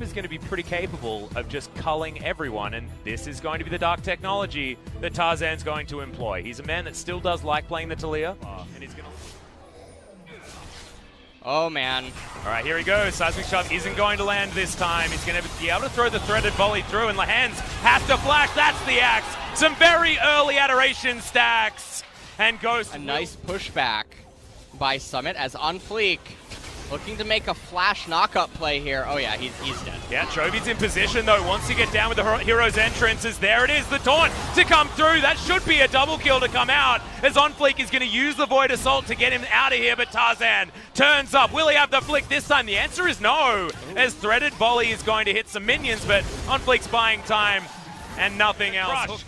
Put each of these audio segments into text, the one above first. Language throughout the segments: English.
is going to be pretty capable of just culling everyone, and this is going to be the dark technology that Tarzan's going to employ. He's a man that still does like playing the Talia, and he's going to... Oh, man. All right, here he goes. Seismic Shove isn't going to land this time. He's going to be able to throw the threaded volley through, and Lahens has to flash. That's the axe. Some very early adoration stacks. And Ghost... A nice pushback by Summit as on Fleek looking to make a flash knockup play here. Oh, yeah, he's dead. Yeah, Chovy's in position, though. Wants to get down with the hero's entrances. There it is, the taunt to come through. That should be a double kill to come out, as Onfleek is going to use the Void Assault to get him out of here, but Tarzan turns up. Will he have the flick this time? The answer is no, as Threaded Volley is going to hit some minions, but Onfleek's buying time and nothing else.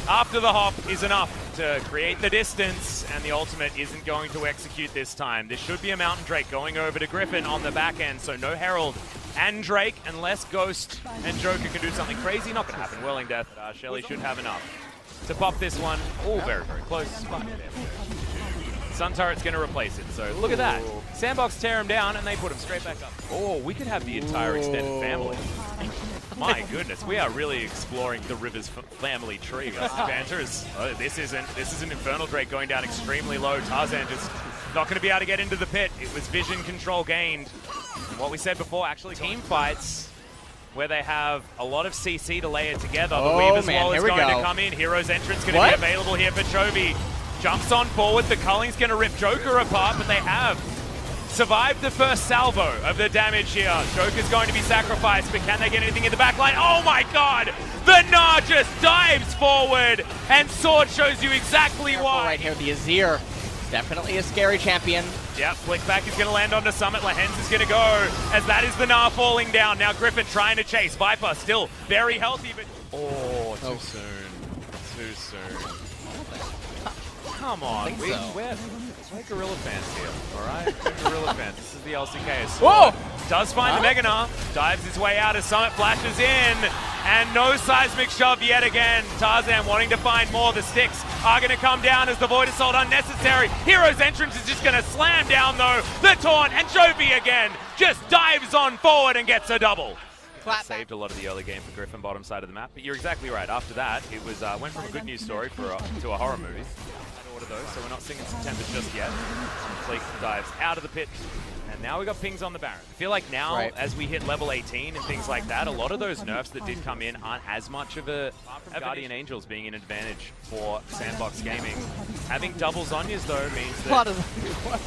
After the hop is enough to create the distance, and the ultimate isn't going to execute this time. This should be a Mountain Drake going over to Griffin on the back end, so no Herald and Drake, unless Ghost and Joker can do something crazy. Not going to happen. Whirling Death, Shelly should have enough to pop this one. Oh, very, very close. Sun Turret's going to replace it, so look at that. Sandbox tear him down, and they put him straight back up. Oh, we could have the entire extended family. My goodness, we are really exploring the Rivers family tree. This is an Infernal Drake going down extremely low. Tarzan just not going to be able to get into the pit. It was vision control gained. And what we said before, actually, team fights where they have a lot of CC to lay it together. The Weave as well is going to come in. Hero's entrance going to be available here for Chovy. Jumps on forward. The Culling's going to rip Joker apart, but they have survived the first salvo of the damage here. Joker's going to be sacrificed, but can they get anything in the back line? Oh my god! The Gnar just dives forward, and Sword shows you exactly why. Right here, the Azir. Definitely a scary champion. Yep, Flickback is going to land onto Summit. Lahens is going to go, as that is the Gnar falling down. Now Griffin trying to chase. Viper still very healthy, but... Oh, too soon. Too soon. Come on, we're Gorilla fans here, alright? We're Gorilla fans. This is the LCK. Whoa! Does find the Mega Gnar, dives his way out as Summit flashes in, and no Seismic Shove yet again. Tarzan wanting to find more. The sticks are going to come down as the Void Assault unnecessary. Hero's entrance is just going to slam down though. The taunt, and Chovy again just dives on forward and gets a double. Saved a lot of the early game for Griffin, bottom side of the map, but you're exactly right. After that, it was went from a good news story to a horror movie. Those, so we're not singing September just yet. Fleek dives out of the pit, and now we got pings on the Baron. I feel like now, as we hit level 18 and things like that, a lot of those nerfs that did come in aren't as much of a... Guardian Angels being an advantage for Sandbox Gaming. Having double Zonyas, though, means that...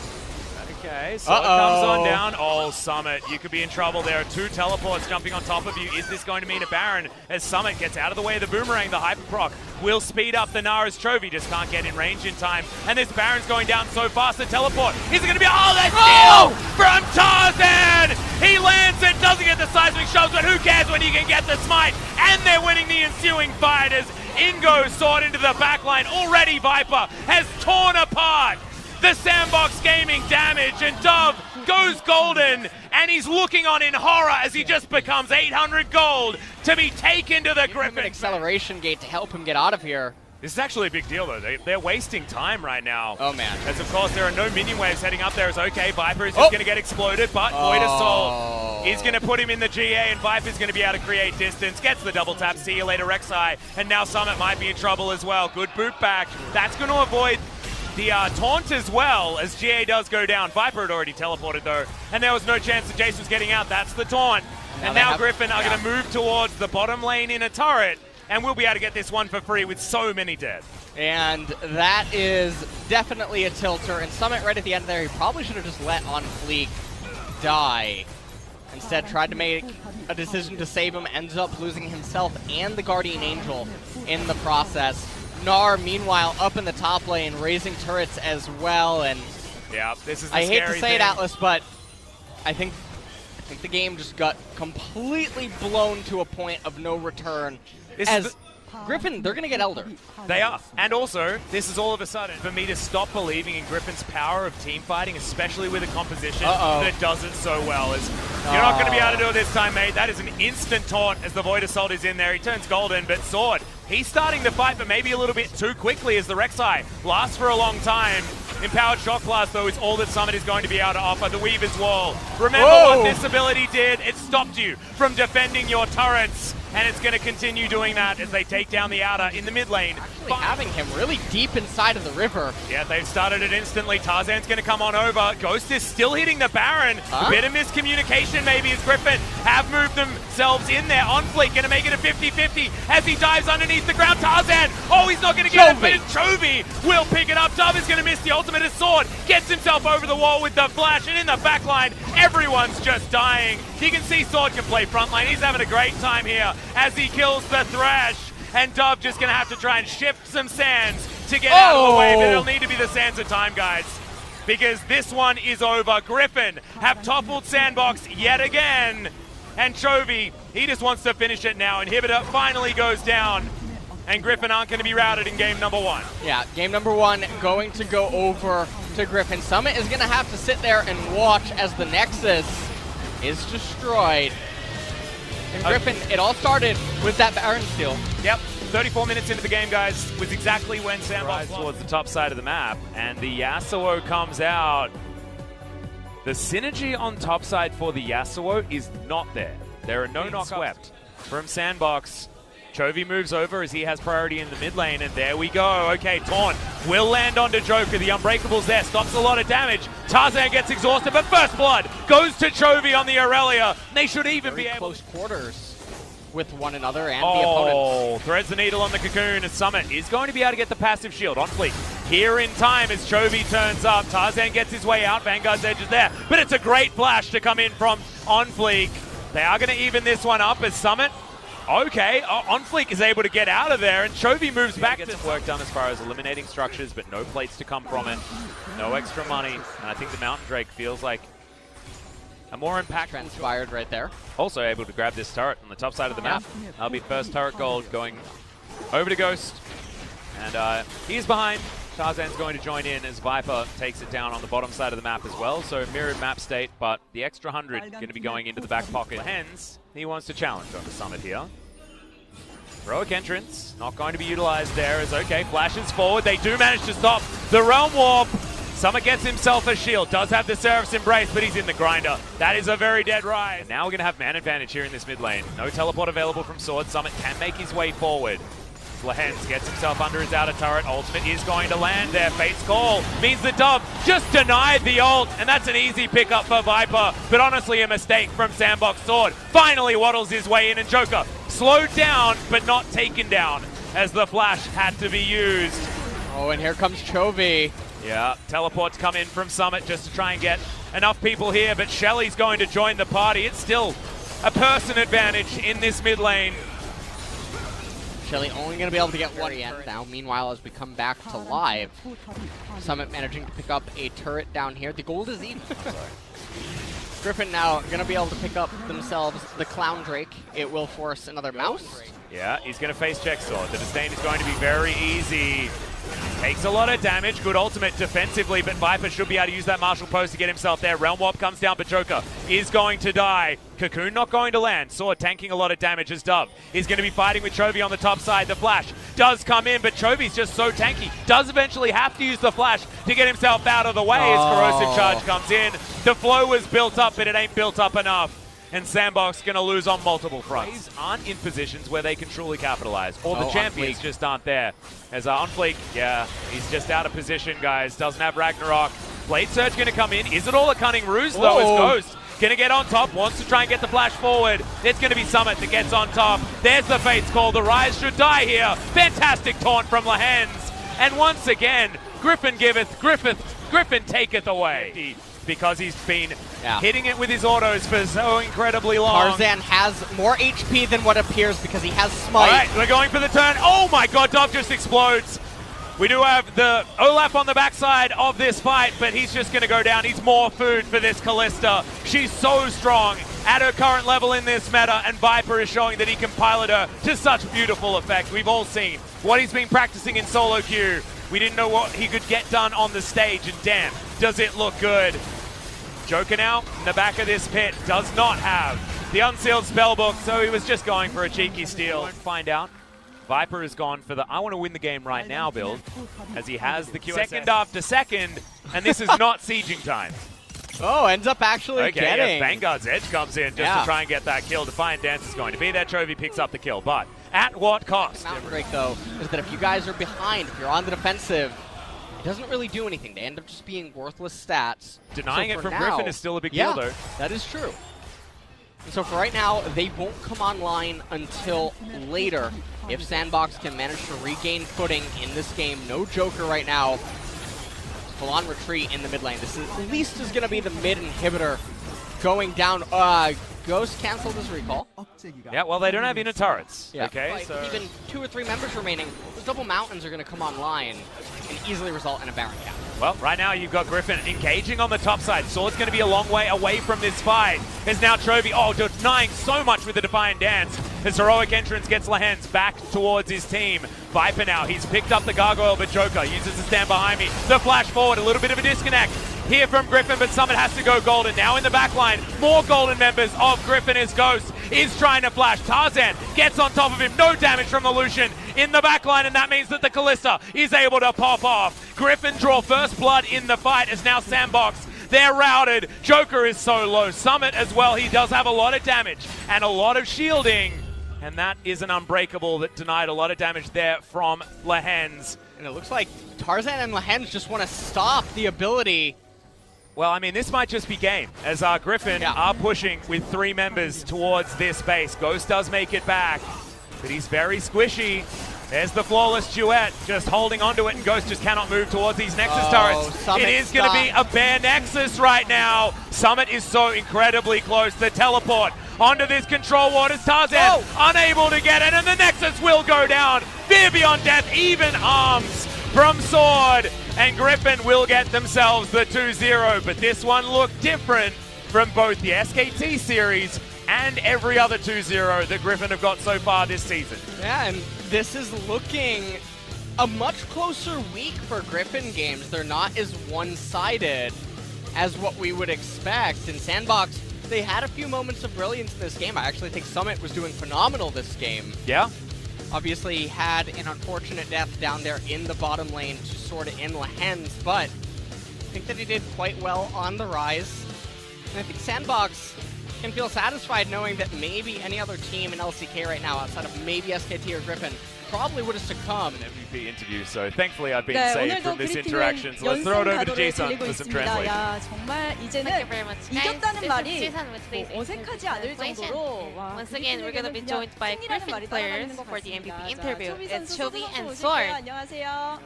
Okay, so it comes on down. Oh, Summit, you could be in trouble. There are two teleports jumping on top of you. Is this going to mean a Baron? As Summit gets out of the way of the Boomerang, the Hyper Proc will speed up the Gnar as Chovy just can't get in range in time. And this Baron's going down so fast, the teleport. Is it going to be... Oh, that's steal from Tarzan! He lands it, doesn't get the Seismic Shoves, but who cares when you can get the smite? And they're winning the ensuing fight as Ingo soared into the backline. Already Viper has torn apart the Sandbox Gaming damage, and Dove goes golden, and he's looking on in horror as he just becomes 800 gold to be taken to the Griffin. An acceleration gate to help him get out of here. This is actually a big deal, though. They're wasting time right now. Oh, man. As, of course, there are no minion waves heading up there. It's okay, Viper is just going to get exploded, but Void Assault is going to put him in the GA, and Viper's going to be able to create distance. Gets the double tap. See you later, Rek'Sai. And now Summit might be in trouble as well. Good boot back. That's going to avoid the taunt as well, as GA does go down. Viper had already teleported, though, and there was no chance that Jace was getting out. That's the taunt. And now Griffin are going to move towards the bottom lane in a turret, and we'll be able to get this one for free with so many dead. And that is definitely a tilter. And Summit right at the end there, he probably should have just let On Fleek die. Instead, tried to make a decision to save him, ends up losing himself and the Guardian Angel in the process. Gnar, meanwhile, up in the top lane, raising turrets as well. And yeah, this is the I hate to say thing. it, Atlas, but I think the game just got completely blown to a point of no return. Griffin, they're going to get Elder. They are. And also, this is all of a sudden for me to stop believing in Griffin's power of team fighting, especially with a composition that does it so well. As you're not going to be able to do it this time, mate. That is an instant taunt as the Void Assault is in there. He turns golden, but Sword, he's starting the fight, but maybe a little bit too quickly as the Rek'Sai lasts for a long time. Empowered Shock Blast, though, is all that Summit is going to be able to offer. The Weaver's Wall. Remember what this ability did? It stopped you from defending your turrets, and it's going to continue doing that as they take down the outer in the mid lane. Actually having him really deep inside of the river. Yeah, they've started it instantly. Tarzan's going to come on over. Ghost is still hitting the Baron. A bit of miscommunication maybe as Griffin have moved themselves in there. On Fleet going to make it a 50-50 as he dives underneath the ground. Tarzan, oh, he's not going to get it, but Chovy will pick it up. Dove is going to miss the ultimate as Sword gets himself over the wall with the flash, and in the back line, everyone's just dying. You can see Sword can play front lane. He's having a great time here as he kills the Thresh. And Dove just going to have to try and shift some sands to get out of the way, but it'll need to be the sands of time, guys, because this one is over. Griffin have toppled Sandbox yet again, and Chovy, he just wants to finish it now. Inhibitor finally goes down, and Griffin aren't going to be routed in game number 1. Yeah, game number 1 going to go over to Griffin. Summit is going to have to sit there and watch as the Nexus is destroyed. And Griffin, it all started with that Baron steal. Yep, 34 minutes into the game, guys, was exactly when Sandbox towards the top side of the map, and the Yasuo comes out. The synergy on top side for the Yasuo is not there. There are no knocks swept from Sandbox. Chovy moves over as he has priority in the mid lane, and there we go. Okay, Taunt will land onto Joker. The Unbreakable's there, stops a lot of damage. Tarzan gets exhausted, but First Blood goes to Chovy on the Aurelia. They should even be able close quarters with one another and the opponent. Oh, threads the needle on the Cocoon as Summit is going to be able to get the passive shield on Fleet. Here in time as Chovy turns up. Tarzan gets his way out. Vanguard's edge is there, but it's a great flash to come in from On Fleek. They are going to even this one up as Summit. Okay, On Fleek is able to get out of there, and Chovy moves back. Gets some work done as far as eliminating structures, but no plates to come from it. No extra money, and I think the Mountain Drake feels like a more impactful. Transpired right there. Also able to grab this turret on the top side of the map. That'll be first turret gold going over to Ghost, and he's behind. Tarzan's going to join in as Viper takes it down on the bottom side of the map as well. So mirrored map state, but the extra 100 going to be going into the back pocket. Hens, he wants to challenge on the Summit here. Heroic entrance, not going to be utilized there as okay, flashes forward. They do manage to stop the Realm Warp. Summit gets himself a shield, does have the Seraph's Embrace, but he's in the grinder. That is a very dead rise. And now we're going to have man advantage here in this mid lane. No teleport available from Sword. Summit can make his way forward. Lehens gets himself under his outer turret. Ultimate is going to land there. Fate's Call means the Dove just denied the ult, and that's an easy pickup for Viper, but honestly a mistake from Sandbox. Sword finally waddles his way in, and Joker slowed down, but not taken down, as the flash had to be used. Oh, and here comes Chovy. Yeah, teleports come in from Summit just to try and get enough people here, but Shelly's going to join the party. It's still a person advantage in this mid lane. Shelly only going to be able to get one end now. Meanwhile, as we come back to live, Summit managing to pick up a turret down here. The gold is even. Griffin now going to be able to pick up themselves the Clown Drake. It will force another mouse. Yeah, he's going to face check Sword. The disdain is going to be very easy. Takes a lot of damage. Good ultimate defensively, but Viper should be able to use that Marshall Post to get himself there. Realm Warp comes down, but Joker is going to die. Cocoon not going to land. Sword tanking a lot of damage as Dove is going to be fighting with Chovy on the top side. The flash does come in, but Chovy's just so tanky. Does eventually have to use the flash to get himself out of the way as Corrosive Charge comes in. The flow was built up, but it ain't built up enough. And Sandbox going to lose on multiple fronts. Aren't in positions where they can truly capitalize. Or the champions just aren't there. As On Fleek, yeah, he's just out of position, guys. Doesn't have Ragnarok. Blade Surge going to come in. Is it all a cunning ruse, though, as Ghost going to get on top, wants to try and get the flash forward. It's going to be Summit that gets on top. There's the Fate's Call. The Rise should die here. Fantastic taunt from Lehens. And once again, Griffin giveth, Griffin taketh away. Because he's been hitting it with his autos for so incredibly long. Tarzan has more HP than what appears because he has Smite. All right, we're going for the turn. Oh my god, Dove just explodes. We do have the Olaf on the backside of this fight, but he's just going to go down. He's more food for this Callista. She's so strong at her current level in this meta, and Viper is showing that he can pilot her to such beautiful effect. We've all seen what he's been practicing in solo queue. We didn't know what he could get done on the stage, and damn, does it look good. Joker now in the back of this pit does not have the unsealed spellbook, so he was just going for a cheeky steal. Won't find out Viper has gone for the I want to win the game right now build, as he has the QSS. Second after second, and this is not sieging time. Oh, ends up actually getting. Yeah, Vanguard's Edge comes in just to try and get that kill. Defiant Dance is going to be there. Chovy picks up the kill, but at what cost? Mountain Break, though, is that if you guys are behind, if you're on the defensive, it doesn't really do anything. They end up just being worthless stats. Denying it from Griffin is still a big deal, though. That is true. And so for right now, they won't come online until later. If Sandbox can manage to regain footing in this game, no Joker right now. Full-on retreat in the mid lane. This is, at least is going to be the mid inhibitor going down. Ghost canceled his recall. Yeah, well, they don't have inner turrets. Yeah. Okay, so even 2 or 3 members remaining. Those double mountains are going to come online and easily result in a Baron cap. Well, right now you've got Griffin engaging on the top side. Sword's going to be a long way away from this fight. There's now Chovy, denying so much with the Defiant Dance. His heroic entrance gets Lehens back towards his team. Viper now, he's picked up the Gargoyle, but Joker uses to stand behind me. The flash forward, a little bit of a disconnect here from Griffin, but Summit has to go golden. Now in the back line, more golden members of Griffin as Ghost is trying to flash. Tarzan gets on top of him, no damage from the Lucian in the back line, and that means that the Kalista is able to pop off. Griffin draw first blood in the fight as now Sandbox, they're routed. Joker is so low. Summit as well, he does have a lot of damage and a lot of shielding, and that is an Unbreakable that denied a lot of damage there from Lehens. And it looks like Tarzan and Lehens just want to stop the ability. Well, I mean, this might just be game, as Griffin are pushing with 3 members towards this base. Ghost does make it back, but he's very squishy. There's the flawless duet, just holding onto it, and Ghost just cannot move towards these Nexus turrets. It is going to be a bare Nexus right now. Summit is so incredibly close. The teleport onto this control ward is Tarzan, unable to get it, and the Nexus will go down. Fear beyond death, even arms from Sword, and Griffin will get themselves the 2-0, but this one looked different from both the SKT series and every other 2-0 that Griffin have got so far this season. Yeah, and this is looking a much closer week for Griffin games. They're not as one-sided as what we would expect. In Sandbox, they had a few moments of brilliance in this game. I actually think Summit was doing phenomenal this game. Yeah. Obviously had an unfortunate death down there in the bottom lane to sort of end Lehens, but I think that he did quite well on the rise. And I think Sandbox can feel satisfied knowing that maybe any other team in LCK right now, outside of maybe SKT or Griffin, probably would have succumbed. An MVP interview, so thankfully I've been saved from this interaction. So let's throw it over to Jason for some translation. 정말 이제는 이겼다는 말이 어색하지 않을 정도로 Once again, we're going to be joined by Griffin players for the MVP interview. It's Chovy and Sword. 안녕하세요.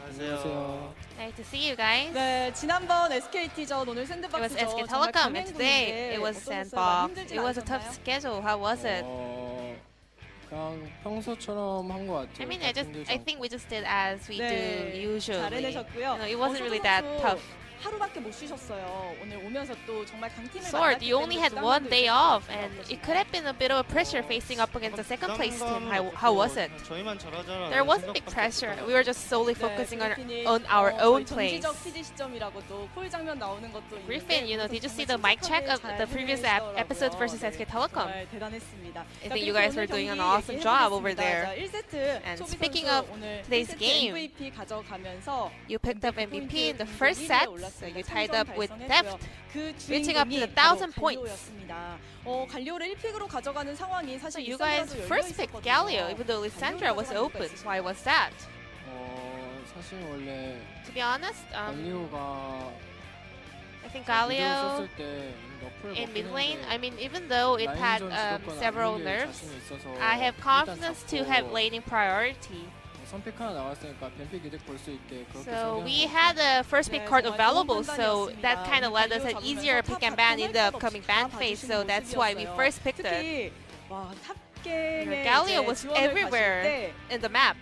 Nice to see you guys. 네, 지난번 SKT전 오늘 It 샌드박스전 was SK Telecom, and today it was Sandbox. It was a tough schedule. How was it? 그냥 평소처럼 한 것 같아요. I mean, I think we just did as we do usually. 잘 해내셨고요. It wasn't really that tough. 하루밖에 못 쉬셨어요. 오늘 오면서 또 정말 강팀을 Sword, you only had one day off, and it could have been a bit of a pressure facing up against the second place team. How was it? There wasn't big pressure. We were just solely focusing on our own plays. Griffin, did you see the mic check of the previous episodes versus SK Telecom? I think you guys were doing an awesome job over there. And speaking of today's game, you picked up MVP in the first set. So you tied up with Deft, reaching up to 1,000 points. So you guys first picked Galio, even though Lissandra was open. Why was that? 사실 원래 To be honest, I think Galio Galio in mid lane, I mean, even though it had several nerfs, I have confidence to have laning priority. So we had a first pick card available, so that kind of led us an easier pick and ban in the upcoming ban phase, so that's why we first picked it. Galio was everywhere in the map.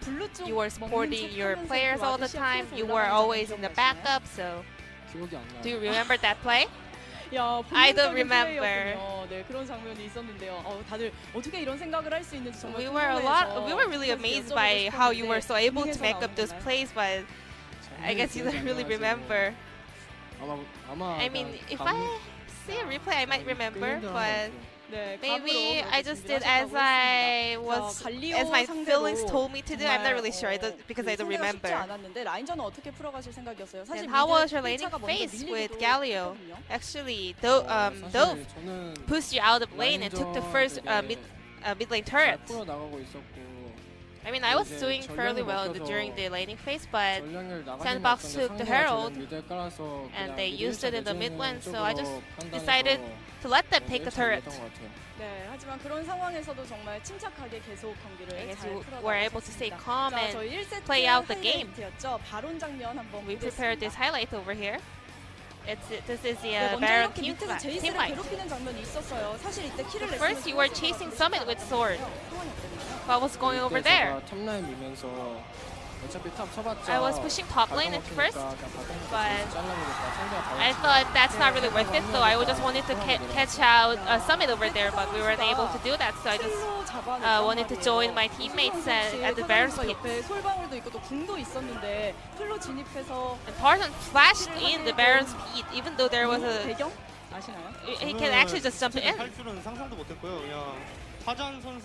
You were supporting your players all the time, you were always in the backup, so do you remember that play? I don't remember. We were really amazed by how you were so able to make up those plays, but I guess you don't really remember. I mean, if I see a replay, I might remember, but Maybe I just did as as my feelings told me to do. I'm not really sure because I don't remember. And how was your laning phase with Galio? Actually, Dove pushed you out of lane and took the first mid lane turret. I mean, I was doing fairly well during the laning phase, but Sandbox took the Herald and they used it in the mid lane, so I just decided to let them take the turret. 하지만 그런 상황에서도 정말 침착하게 계속 경기를 잘 were able to stay calm and play out the game. We prepared this highlight over here. This is the Baron team fight. First, you were chasing Summit with sword. What was going over there? I was pushing top lane at first, but I thought that's not really worth it, so I just wanted to catch out Summit over there, but we weren't able to do that, so I just wanted to join my teammates at the Baron's pit. And Tarzan flashed in the Baron's pit, even though there was a... He can actually just jump in.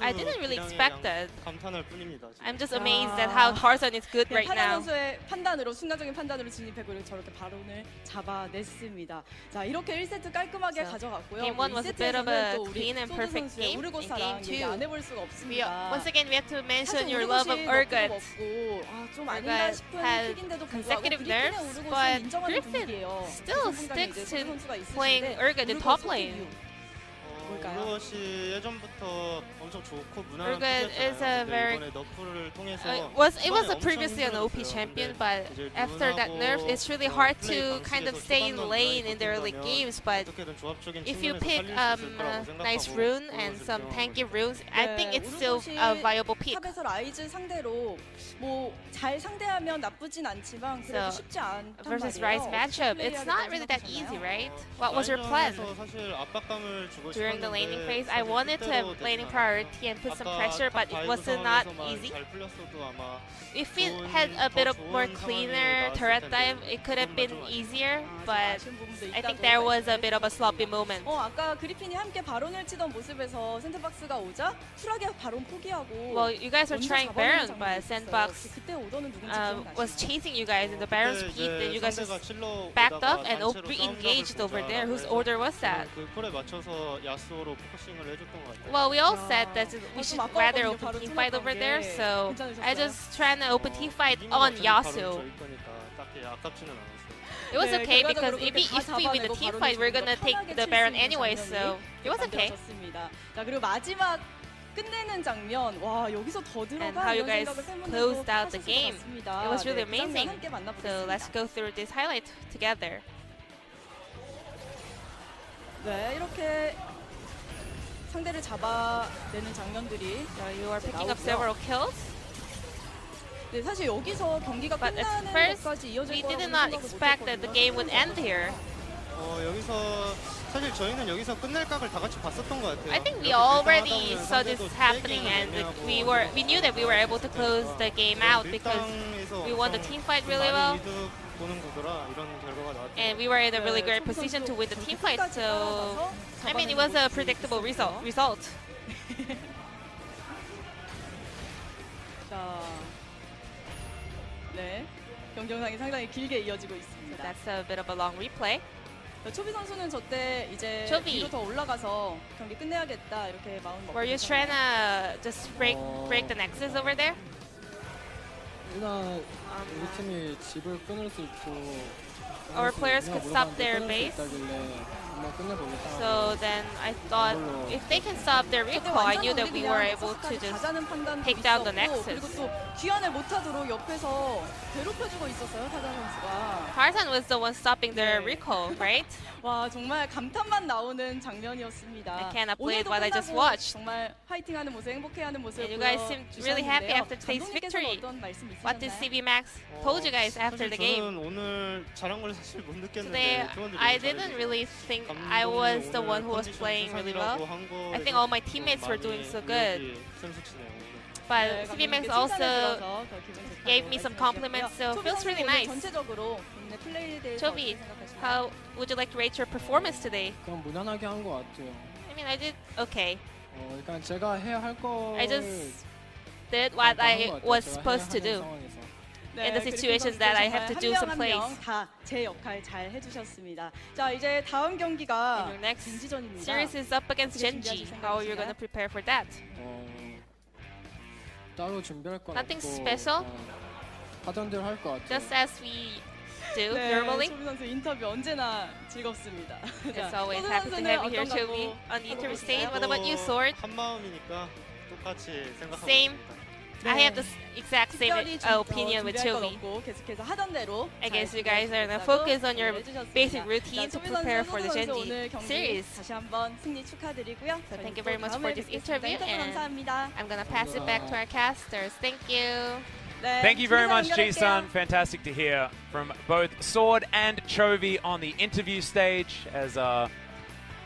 I didn't really expect that. I'm just amazed at how Tarzan is good right now. 순간적인 판단으로 진입했고 저렇게 바론을 잡아냈습니다. 자, 이렇게 1세트 깔끔하게 가져갔고요. Game 1 was a bit of a clean and perfect game. In Game 2, once again we have to mention your love of Urgot. Urgot had consecutive nerfs, but Griffin still sticks to playing Urgot in top lane. Urgot is a very it was a previously an OP champion, but after that nerf, it's really hard to kind of stay in lane in the early games. But if you pick a nice rune and some tanky runes, I think it's still a viable pick. So versus Rise matchup, it's not really that easy, right? What was your plan? During the laning phase, I wanted to have laning priority and put some pressure, but it was not easy. If it had a bit of more cleaner turret dive, it could have been easier, but I think there was a bit of a sloppy moment. 아까 그리핀이 함께 바론을 치던 모습에서 샌드박스가 오자 쿨하게 바론 포기하고. Well, you guys were trying Baron, but Sandbox was chasing you guys in the Baron's pit, and you guys just backed up and re-engaged over there. Whose order was that? Well, we all said that we should rather open team fight over there, so I just tried to open team fight on Yasuo. It was okay because if we win the team fight, we're gonna take the Baron anyway, so it was okay. And how you guys closed out the game, it was really amazing. So let's go through this highlight together. 네, 이렇게 상대를 잡아내는 장면들이 you are picking up several kills. 네, 사실 여기서 경기가 But at 끝나는 first, 것까지 이어질 we 거라고 did not expect that the game would end here. 여기서 사실 저희는 여기서 끝날 각을 다 같이 봤었던 것 같아요. I think we already saw this happening, and we knew that we were able to close the game out because we won the team fight really well. And we were in a really great position to win the team fight, so I mean it was a predictable result. 자, 네, 경기영상이 상당히 길게 이어지고 있습니다. That's a bit of a long replay. 초비 선수는 저때 이제 뒤로 더 올라가서 경기 끝내야겠다 이렇게 마음 먹고. Were you trying to just break the nexus over there? 일단 우리 팀이 집을 끊을 수 있고 our players could stop their base. So then I thought if they can stop their recall, I knew that we were able to just take down the nexus. Tarzan was the one stopping their recall, right? 와, 정말 감탄만 나오는 장면이었습니다. I cannot believe what I just watched. 정말 파이팅하는 모습, 행복해하는 모습. And you guys seemed really happy after today's victory. What did CB Max told you guys after the game? 오늘 잘한 걸 사실 못 Today, 느꼈는데 I didn't really think I was the one who was playing really well. I think all my teammates were doing so good. But CB Max also gave me some compliments, so it feels really nice. Chobi, how would you like to rate your performance today? 그냥 무난하게 한 것 같아요. I mean, I did okay. 그러니까 제가 해야 할 거. I just did what I was supposed to do. In the situation that I have to do some plays. 다제 역할 잘 해주셨습니다. 자, 이제 다음 경기가 Your next 젠지전입니다. series is up against Genji. How are you going to prepare for that? 따로 준비할 건 Nothing 없고, special? 하던 대로 할 것 같아요. Just as we do 네, normally. 초비 선수 인터뷰 언제나 즐겁습니다. It's always happy to have you here, Chobi, on the interview stage. What about you, Sword? 한 마음이니까 똑같이 생각하고 Same. 있습니다. I have the exact same opinion with Chobi. 계속해서 하던 대로 I guess you guys are gonna focus on your basic routine to prepare for the Genji series. 다시 한번 승리 축하드리고요. So thank you very much for this interview, and 감사합니다. I'm gonna pass it back to our casters. Thank you. Thank you very much, Ji-sun. Fantastic to hear from both Sword and Chovy on the interview stage as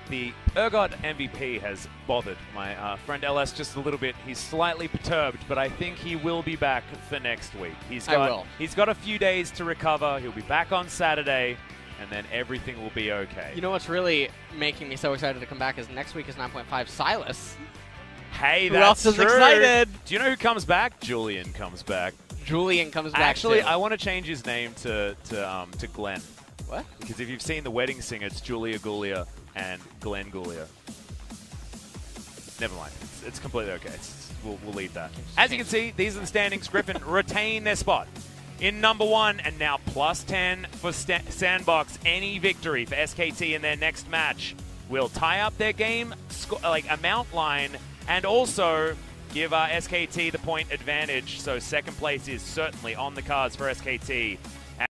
the Urgot MVP has bothered my friend LS just a little bit. He's slightly perturbed, but I think he will be back for next week. He's got a few days to recover. He'll be back on Saturday, and then everything will be okay. You know what's really making me so excited to come back is next week is 9.5 Silas. Hey, Who that's else is true. excited? Do you know who comes back? Julian comes back. Julian comes back. Actually, too. I want to change his name to Glenn. What? Because if you've seen The Wedding Singer, it's Julia Gulia and Glenn Gulia. Never mind. It's completely okay. We'll leave that. As you can see, these are the standings. Griffin retain their spot in number 1 and now plus 10 for Sandbox. Any victory for SKT in their next match will tie up their game amount line and also give SKT the point advantage. So second place is certainly on the cards for SKT